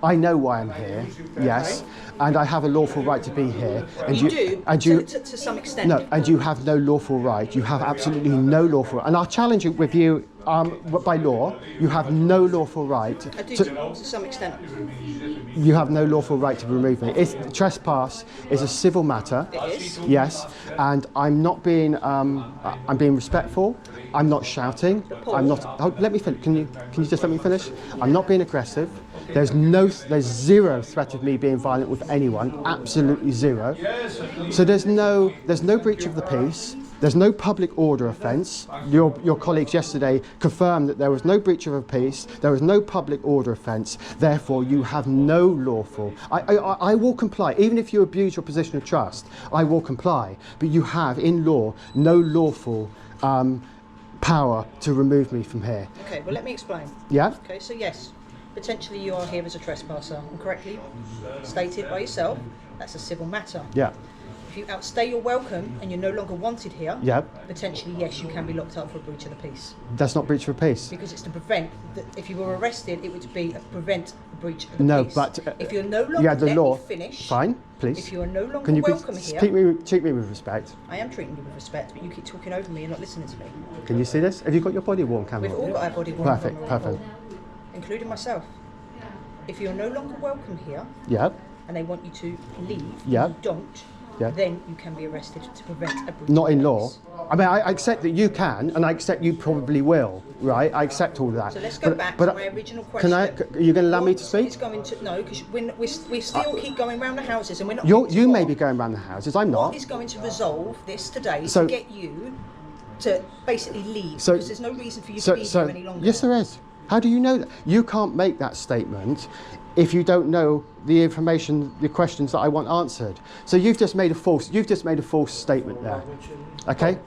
I know why I'm here, yes, and I have a lawful right to be here. And you do, and to some extent. No, and you have no lawful right. You have absolutely no lawful right. And I'll challenge it with you by law. You have no lawful right. I do to some extent. You have no lawful right to remove me. Trespass is a civil matter. It is. Yes, and I'm not being. I'm being respectful. I'm not shouting. I'm not. Oh, let me finish. Can you just let me finish? I'm not being aggressive. There's zero threat of me being violent with anyone. Absolutely zero. So there's no breach of the peace. There's no public order offence. Your colleagues yesterday confirmed that there was no breach of a peace. There was no public order offence. Therefore, you have no lawful. I will comply, even if you abuse your position of trust. I will comply, but you have in law no lawful power to remove me from here. Okay. Well, let me explain. Yeah. Okay. So yes. Potentially you are here as a trespasser, and correctly stated by yourself, that's a civil matter. Yeah. If you outstay your welcome and you're no longer wanted here, yeah. potentially yes, you can be locked up for a breach of the peace. That's not breach of peace. Because it's to prevent, if you were arrested, it would be prevent a breach of the peace. No, but if you're no longer, the law. Me finish. Fine, please. If you are no longer Can you welcome please here, treat me with respect. I am treating you with respect, but you keep talking over me and not listening to me. Can you see this? Have you got your body worn camera? We've all got our body worn Perfect, camera, perfect. including myself. If you're no longer welcome here, yeah, and they want you to leave, yeah, and you don't, yeah, then you can be arrested to prevent a breach. Not in law. I mean, I accept that you can, and I accept you probably will, right? I accept all of that. So let's go back to my original question. Are you going to allow me to speak? It's going to, no, because we still keep going around the houses, and we're not. You may be going around the houses. I'm not. What is going to resolve this today so, to get you to basically leave? Because there's no reason for you to be here any longer. Yes, there is. How do you know that? You can't make that statement if you don't know the information, the questions that I want answered. So you've just made a false statement there. Okay?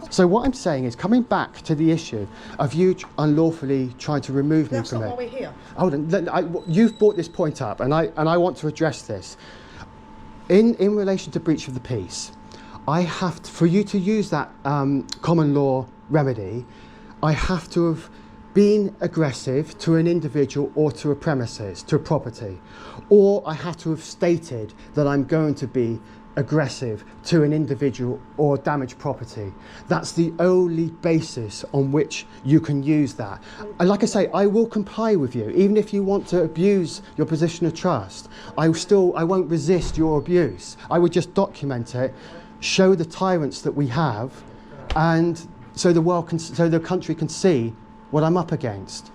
So what I'm saying is, coming back to the issue of you unlawfully trying to remove me from it. That's not why we're here. Hold on, you've brought this point up, and I want to address this. In relation to breach of the peace, I have to, for you to use that common law remedy, I have to have been aggressive to an individual or to a premises, to a property, or I have to have stated that I'm going to be aggressive to an individual or damage property. That's the only basis on which you can use that. And like I say, I will comply with you, even if you want to abuse your position of trust. I won't resist your abuse. I would just document it, show the tyrants that we have, and so the country can see what I'm up against.